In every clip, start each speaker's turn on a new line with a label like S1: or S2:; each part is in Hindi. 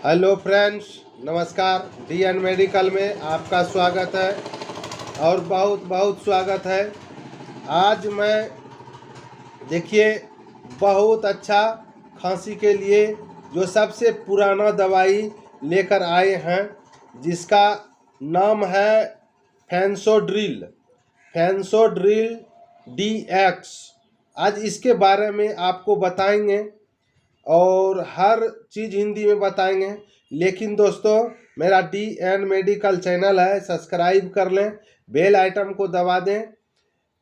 S1: हेलो फ्रेंड्स, नमस्कार। डीएन मेडिकल में आपका स्वागत है और बहुत बहुत स्वागत है। आज मैं देखिए बहुत अच्छा खांसी के लिए जो सबसे पुराना दवाई लेकर आए हैं, जिसका नाम है फेंसोड्रिल DX। आज इसके बारे में आपको बताएंगे और हर चीज़ हिंदी में बताएंगे। लेकिन दोस्तों, मेरा डीएन मेडिकल चैनल है, सब्सक्राइब कर लें, बेल आइटम को दबा दें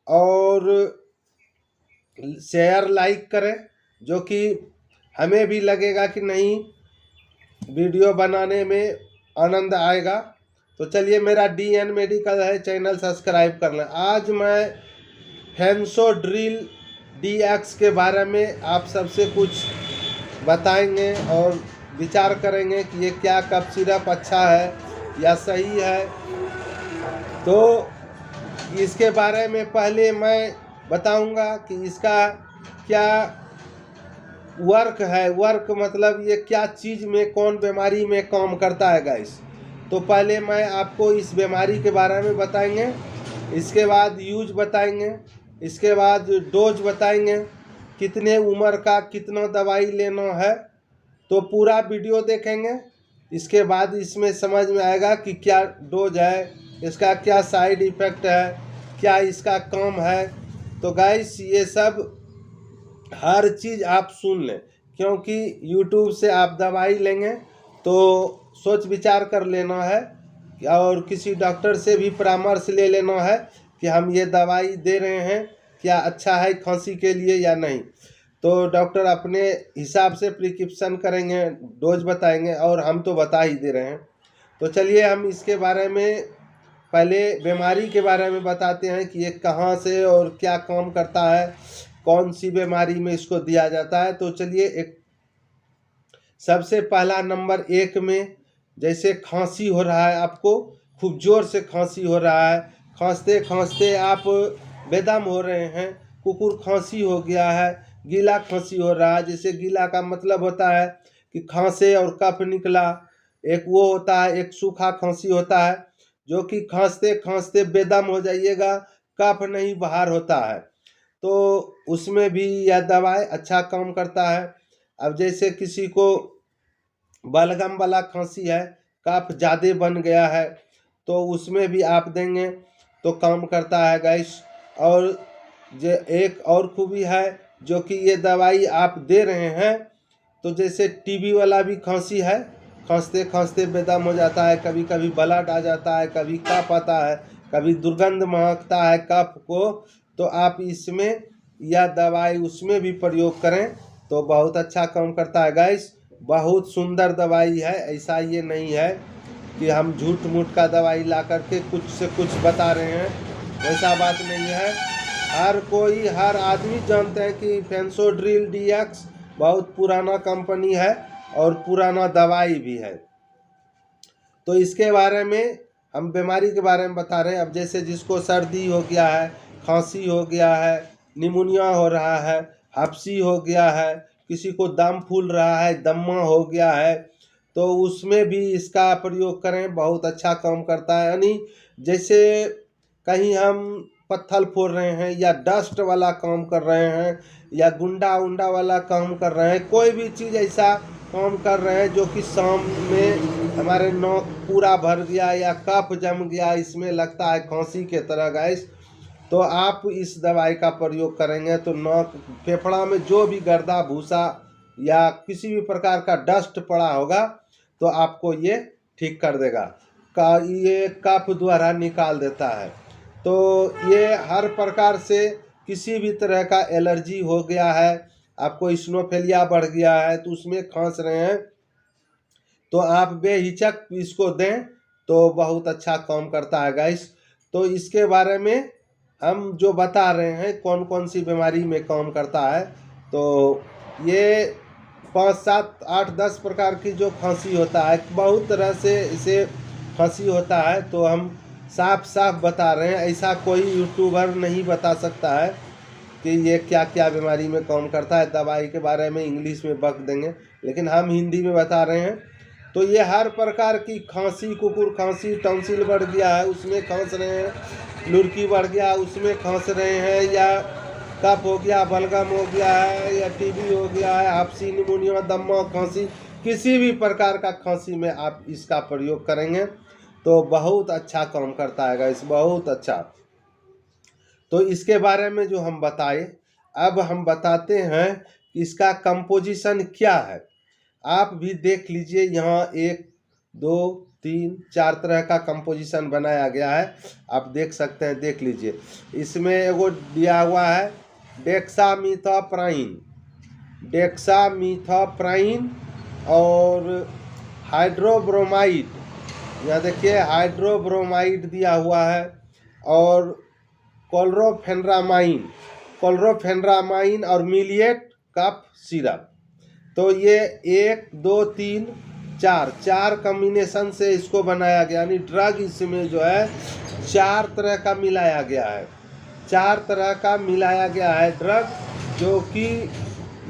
S1: और शेयर लाइक करें, जो कि हमें भी लगेगा कि नहीं, वीडियो बनाने में आनंद आएगा। तो चलिए, मेरा डीएन मेडिकल है, चैनल सब्सक्राइब कर लें। आज मैं फेंसोड्रिल DX के बारे में आप सबसे कुछ बताएंगे और विचार करेंगे कि ये क्या कफ सिरप अच्छा है या सही है। तो इसके बारे में पहले मैं बताऊंगा कि इसका क्या वर्क है। वर्क मतलब ये क्या चीज़ में, कौन बीमारी में काम करता है गाइस। तो पहले मैं आपको इस बीमारी के बारे में बताएंगे, इसके बाद यूज बताएंगे, इसके बाद डोज बताएंगे, कितने उम्र का कितना दवाई लेना है। तो पूरा वीडियो देखेंगे, इसके बाद इसमें समझ में आएगा कि क्या डोज है, इसका क्या साइड इफ़ेक्ट है, क्या इसका काम है। तो गाइस, ये सब हर चीज़ आप सुन लें, क्योंकि यूट्यूब से आप दवाई लेंगे तो सोच विचार कर लेना है और किसी डॉक्टर से भी परामर्श ले लेना है कि हम ये दवाई दे रहे हैं, क्या अच्छा है खांसी के लिए या नहीं। तो डॉक्टर अपने हिसाब से प्रिस्क्रिप्शन करेंगे, डोज बताएंगे, और हम तो बता ही दे रहे हैं। तो चलिए, हम इसके बारे में पहले बीमारी के बारे में बताते हैं कि ये कहाँ से और क्या काम करता है, कौन सी बीमारी में इसको दिया जाता है। तो चलिए, एक सबसे पहला नंबर 1 में, जैसे खांसी हो रहा है, आपको खूब ज़ोर से खांसी हो रहा है, खांसते खांसते आप बेदम हो रहे हैं, कुकुर खांसी हो गया है, गीला खांसी हो रहा है। जैसे गीला का मतलब होता है कि खांसे और कफ निकला, एक वो होता है, एक सूखा खांसी होता है जो कि खांसते खांसते बेदम हो जाइएगा, कफ नहीं बाहर होता है। तो उसमें भी यह दवाई अच्छा काम करता है। अब जैसे किसी को बलगम वाला खांसी है, कफ ज़्यादा बन गया है, तो उसमें भी आप देंगे तो काम करता है गाइस। और जो एक और खूबी है, जो कि ये दवाई आप दे रहे हैं, तो जैसे टीबी वाला भी खांसी है, खांसते खांसते बेदम हो जाता है, कभी कभी ब्लड आ जाता है, कभी कफ आता है, कभी दुर्गंध महकता है कफ को। तो आप इसमें यह दवाई उसमें भी प्रयोग करें तो बहुत अच्छा काम करता है गाइस। बहुत सुंदर दवाई है, ऐसा ये नहीं है कि हम झूठ मूठ का दवाई ला करके कुछ से कुछ बता रहे हैं, वैसा बात नहीं है। हर कोई, हर आदमी जानते हैं कि फेंसोड्रिल DX बहुत पुराना कंपनी है और पुराना दवाई भी है। तो इसके बारे में हम बीमारी के बारे में बता रहे हैं। अब जैसे जिसको सर्दी हो गया है, खांसी हो गया है, निमोनिया हो रहा है, हफ्सी हो गया है, किसी को दम फूल रहा है, दम्मा हो गया है, तो उसमें भी इसका प्रयोग करें, बहुत अच्छा काम करता है। यानी जैसे कहीं हम पत्थर फोड़ रहे हैं या डस्ट वाला काम कर रहे हैं या गुंडा उंडा वाला काम कर रहे हैं, कोई भी चीज़ ऐसा काम कर रहे हैं जो कि शाम में हमारे नाक पूरा भर गया या कफ जम गया, इसमें लगता है खांसी के तरह गैस, तो आप इस दवाई का प्रयोग करेंगे तो नाक, फेफड़ा में जो भी गर्दा भूसा या किसी भी प्रकार का डस्ट पड़ा होगा तो आपको ये ठीक कर देगा, ये कफ द्वारा निकाल देता है। तो ये हर प्रकार से किसी भी तरह का एलर्जी हो गया है, आपको इस्नोफेलिया बढ़ गया है, तो उसमें खांस रहे हैं, तो आप बेहिचक इसको दें तो बहुत अच्छा काम करता है गाइस। तो इसके बारे में हम जो बता रहे हैं कौन कौन सी बीमारी में काम करता है, तो ये 5, 7, 8, 10 प्रकार की जो खांसी होता है, बहुत तरह से इसे खांसी होता है, तो हम साफ साफ बता रहे हैं। ऐसा कोई यूट्यूबर नहीं बता सकता है कि ये क्या क्या बीमारी में काम करता है। दवाई के बारे में इंग्लिश में बक देंगे, लेकिन हम हिंदी में बता रहे हैं। तो ये हर प्रकार की खांसी, कुकुर खांसी, टॉन्सिल बढ़ गया है उसमें खांस रहे हैं, लुड़की बढ़ गया उसमें खांस रहे हैं, या कफ हो गया, बलगम हो गया है, या टीबी हो गया है, आपसी निमोनिया, दमा, खांसी, किसी भी प्रकार का खांसी में आप इसका प्रयोग करेंगे तो बहुत अच्छा काम करता है गाइस, बहुत अच्छा। तो इसके बारे में जो हम बताए, अब हम बताते हैं कि इसका कंपोजिशन क्या है। आप भी देख लीजिए, यहाँ 1 2 3 4 तरह का कंपोजिशन बनाया गया है, आप देख सकते हैं, देख लीजिए। इसमें एगो दिया हुआ है डेक्सामीथाप्राइन, डेक्सामीथाप्राइन और हाइड्रोब्रोमाइड, यहाँ देखिए हाइड्रोब्रोमाइड दिया हुआ है, और क्लोरोफेनरामाइन, क्लोरोफेनरामाइन और मिलिएट कफ सिरप। तो ये 1 2 3 4 कॉम्बिनेशन से इसको बनाया गया, यानी ड्रग इसमें जो है 4 तरह का मिलाया गया है, 4 तरह का मिलाया गया है ड्रग, जो कि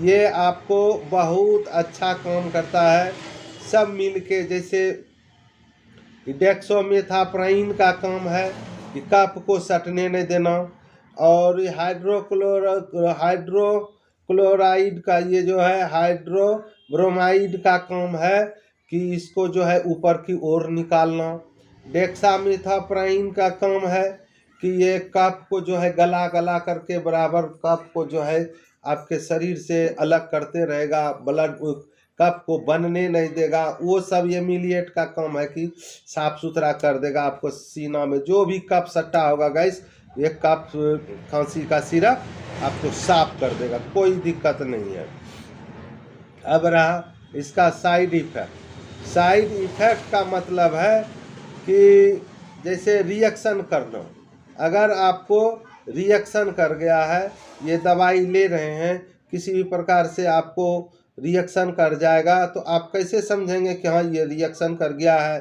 S1: ये आपको बहुत अच्छा काम करता है सब मिलके। जैसे डेक्सामेथाप्राइन का काम है कि कफ को सटने नहीं देना, और हाइड्रोक्लोराइड का ये जो है हाइड्रोब्रोमाइड का काम है कि इसको जो है ऊपर की ओर निकालना। डेक्सामेथाप्राइन का काम है कि ये कफ को जो है गला गला करके बराबर कफ को जो है आपके शरीर से अलग करते रहेगा, ब्लड कफ को बनने नहीं देगा। वो सब ये मिलिएट का काम है कि साफ सुथरा कर देगा, आपको सीना में जो भी कफ सट्टा होगा गाइस, ये कफ खांसी का सिरप आपको साफ कर देगा, कोई दिक्कत नहीं है। अब रहा इसका साइड इफेक्ट। साइड इफेक्ट का मतलब है कि जैसे रिएक्शन करना, अगर आपको रिएक्शन कर गया है, ये दवाई ले रहे हैं, किसी भी प्रकार से आपको रिएक्शन कर जाएगा, तो आप कैसे समझेंगे कि हाँ ये रिएक्शन कर गया है,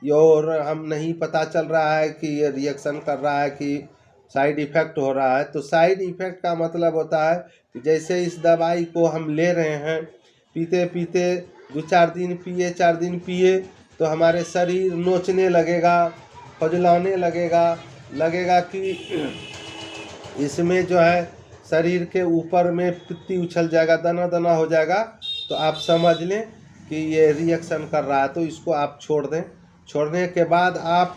S1: और हम नहीं पता चल रहा है कि ये रिएक्शन कर रहा है कि साइड इफ़ेक्ट हो रहा है। तो साइड इफ़ेक्ट का मतलब होता है कि जैसे इस दवाई को हम ले रहे हैं, पीते पीते 2-4 दिन पिए, 4 दिन पिए, तो हमारे शरीर नोचने लगेगा, खुजलाने लगेगा कि इसमें जो है शरीर के ऊपर में पित्ती उछल जाएगा, दाना दाना हो जाएगा, तो आप समझ लें कि ये रिएक्शन कर रहा है। तो इसको आप छोड़ दें। छोड़ने के बाद आप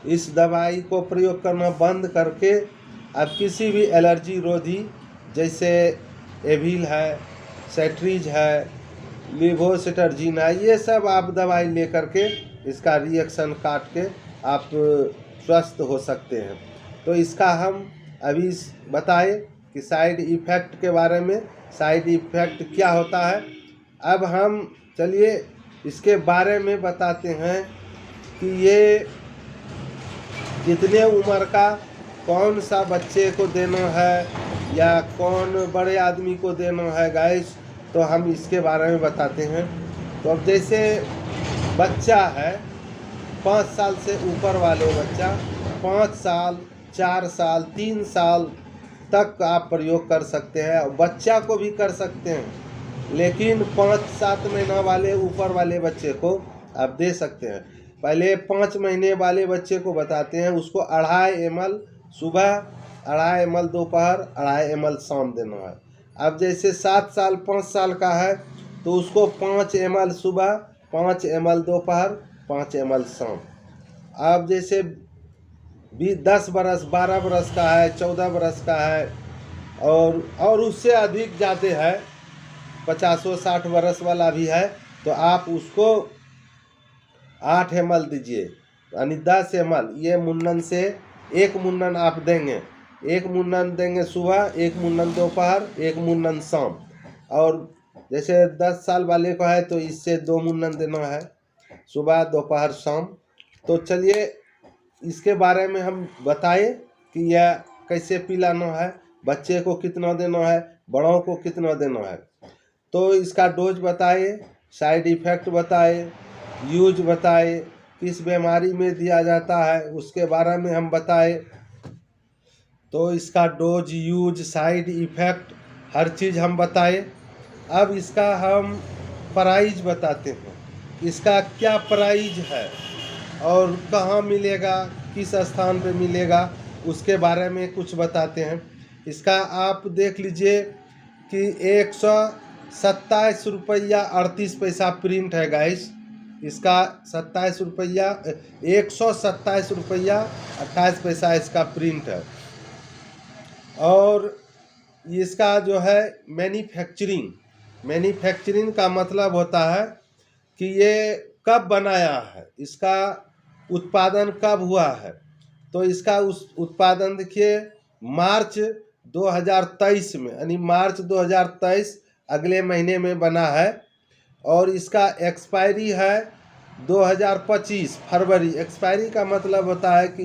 S1: इस दवाई को प्रयोग करना बंद करके आप किसी भी एलर्जी रोधी, जैसे एविल है, सेट्रीज है, लिवोसिटर्जिन है, ये सब आप दवाई ले करके इसका रिएक्शन काट के आप स्वस्थ हो सकते हैं। तो इसका हम अभी बताए कि साइड इफ़ेक्ट के बारे में, साइड इफ़ेक्ट क्या होता है। अब हम चलिए इसके बारे में बताते हैं कि ये कितने उम्र का कौन सा बच्चे को देना है या कौन बड़े आदमी को देना है गाइस, तो हम इसके बारे में बताते हैं। तो अब जैसे बच्चा है 5 साल से ऊपर वाले बच्चा, 5 साल, 4 साल, 3 साल तक आप प्रयोग कर सकते हैं, बच्चा को भी कर सकते हैं, लेकिन 5-7 महीना वाले ऊपर वाले बच्चे को आप दे सकते हैं। पहले 5 महीने वाले बच्चे को बताते हैं, उसको 2.5 ml सुबह, 2.5 ml दोपहर, 2.5 ml शाम देना है। अब जैसे 7 साल 5 साल का है तो उसको 5 ml सुबह, 5 ml दोपहर, 5 ml शाम। अब जैसे 10 बरस, 12 बरस का है, 14 बरस का है, और उससे अधिक ज़्यादा है, 50-60 बरस वाला भी है, तो आप उसको 8 ml दीजिए, यानी 10 ml। ये मुन्नन से 1 मुन्नन आप देंगे, 1 मुन्नन देंगे सुबह, 1 मुन्नन दोपहर, 1 मुन्नन शाम। और जैसे 10 साल वाले को है तो इससे 2 मुन्नन देना है, सुबह दोपहर शाम। तो चलिए इसके बारे में हम बताए कि यह कैसे पिलाना है, बच्चे को कितना देना है, बड़ों को कितना देना है। तो इसका डोज बताए, साइड इफ़ेक्ट बताए, यूज बताए, किस बीमारी में दिया जाता है उसके बारे में हम बताए। तो इसका डोज, यूज, साइड इफ़ेक्ट हर चीज़ हम बताए। अब इसका हम प्राइस बताते हैं। इसका क्या प्राइस है और कहाँ मिलेगा, किस स्थान पे मिलेगा, उसके बारे में कुछ बताते हैं। इसका आप देख लीजिए कि 127 रुपया 38 पैसा प्रिंट है गाइस। इसका 27 रुपया 127 रुपया 28 पैसा इसका प्रिंट है। और इसका जो है मैन्युफैक्चरिंग का मतलब होता है कि ये कब बनाया है, इसका उत्पादन कब हुआ है। तो इसका उस उत्पादन देखिए मार्च 2023 में, यानी मार्च 2023 अगले महीने में बना है। और इसका एक्सपायरी है 2025 फरवरी। एक्सपायरी का मतलब होता है कि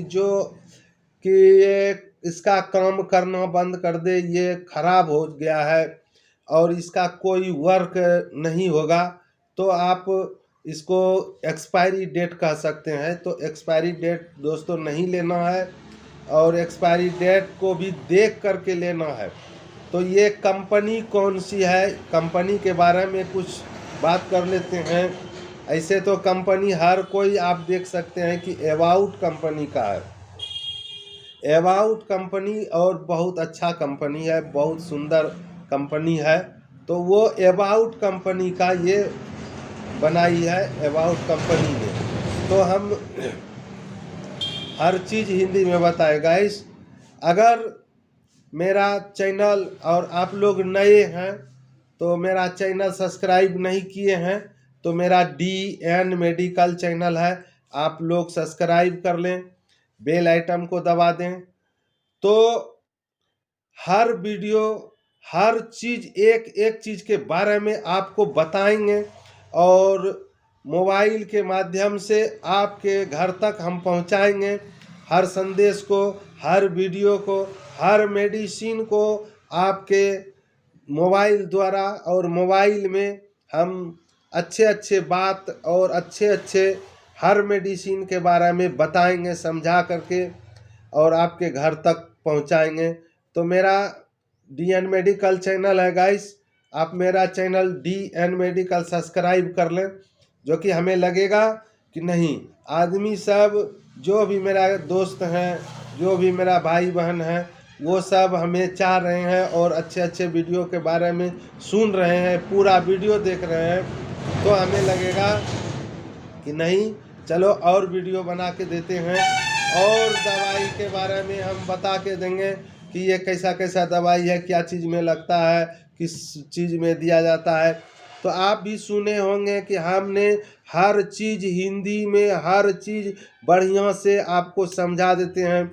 S1: ये इसका काम करना बंद कर दे, ये खराब हो गया है और इसका कोई वर्क नहीं होगा, तो आप इसको एक्सपायरी डेट कह सकते हैं। तो एक्सपायरी डेट दोस्तों नहीं लेना है और एक्सपायरी डेट को भी देख करके लेना है। तो ये कंपनी कौन सी है, कंपनी के बारे में कुछ बात कर लेते हैं। ऐसे तो कंपनी हर कोई आप देख सकते हैं कि एबाउट कंपनी का है, एबाउट कंपनी, और बहुत अच्छा कंपनी है, बहुत सुंदर कंपनी है। तो वो एबाउट कंपनी का ये बनाई है, एबाउट कंपनी ने। तो हम हर चीज़ हिंदी में बताए गाइस। अगर मेरा चैनल और आप लोग नए हैं तो मेरा चैनल सब्सक्राइब नहीं किए हैं तो मेरा DN मेडिकल चैनल है, आप लोग सब्सक्राइब कर लें, बेल आइटम को दबा दें। तो हर वीडियो, हर चीज़, एक एक चीज़ के बारे में आपको बताएंगे और मोबाइल के माध्यम से आपके घर तक हम पहुंचाएंगे। हर संदेश को, हर वीडियो को, हर मेडिसिन को आपके मोबाइल द्वारा, और मोबाइल में हम अच्छे अच्छे बात और अच्छे अच्छे हर मेडिसिन के बारे में बताएंगे, समझा करके, और आपके घर तक पहुंचाएंगे। तो मेरा DN मेडिकल चैनल है गाइस, आप मेरा चैनल DN मेडिकल सब्सक्राइब कर लें, जो कि हमें लगेगा कि नहीं, आदमी सब, जो भी मेरा दोस्त हैं, जो भी मेरा भाई बहन है, वो सब हमें चाह रहे हैं और अच्छे अच्छे वीडियो के बारे में सुन रहे हैं, पूरा वीडियो देख रहे हैं। तो हमें लगेगा कि नहीं, चलो और वीडियो बना के देते हैं और दवाई के बारे में हम बता के देंगे कि ये कैसा कैसा दवाई है, क्या चीज़ में लगता है, किस चीज़ में दिया जाता है। तो आप भी सुने होंगे कि हमने हर चीज़ हिंदी में, हर चीज़ बढ़िया से आपको समझा देते हैं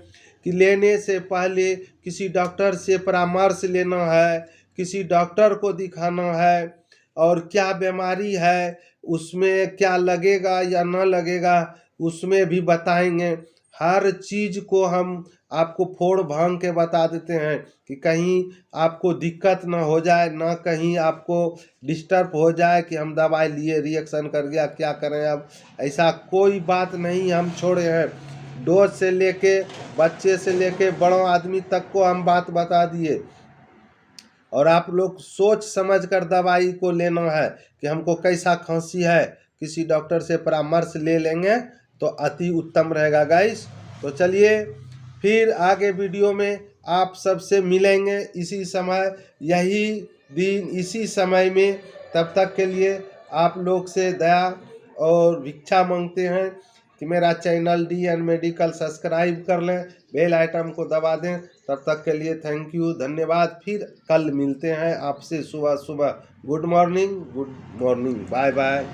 S1: कि लेने से पहले किसी डॉक्टर से परामर्श लेना है, किसी डॉक्टर को दिखाना है, और क्या बीमारी है, उसमें क्या लगेगा या ना लगेगा, उसमें भी बताएंगे। हर चीज़ को हम आपको फोड़ भांग के बता देते हैं कि कहीं आपको दिक्कत ना हो जाए, ना कहीं आपको डिस्टर्ब हो जाए कि हम दवाई लिए रिएक्शन कर गया, क्या करें अब। ऐसा कोई बात नहीं हम छोड़े हैं। डोज से लेके, बच्चे से लेके बड़ों आदमी तक को हम बात बता दिए, और आप लोग सोच समझ कर दवाई को लेना है कि हमको कैसा खांसी है, किसी डॉक्टर से परामर्श ले लेंगे तो अति उत्तम रहेगा गाइस। तो चलिए फिर आगे वीडियो में आप सबसे मिलेंगे इसी समय, यही दिन, इसी समय में। तब तक के लिए आप लोग से दया और भिक्षा मांगते हैं कि मेरा चैनल DN मेडिकल सब्सक्राइब कर लें, बेल आइटम को दबा दें। तब तक के लिए थैंक यू, धन्यवाद। फिर कल मिलते हैं आपसे सुबह सुबह। Good morning, bye bye.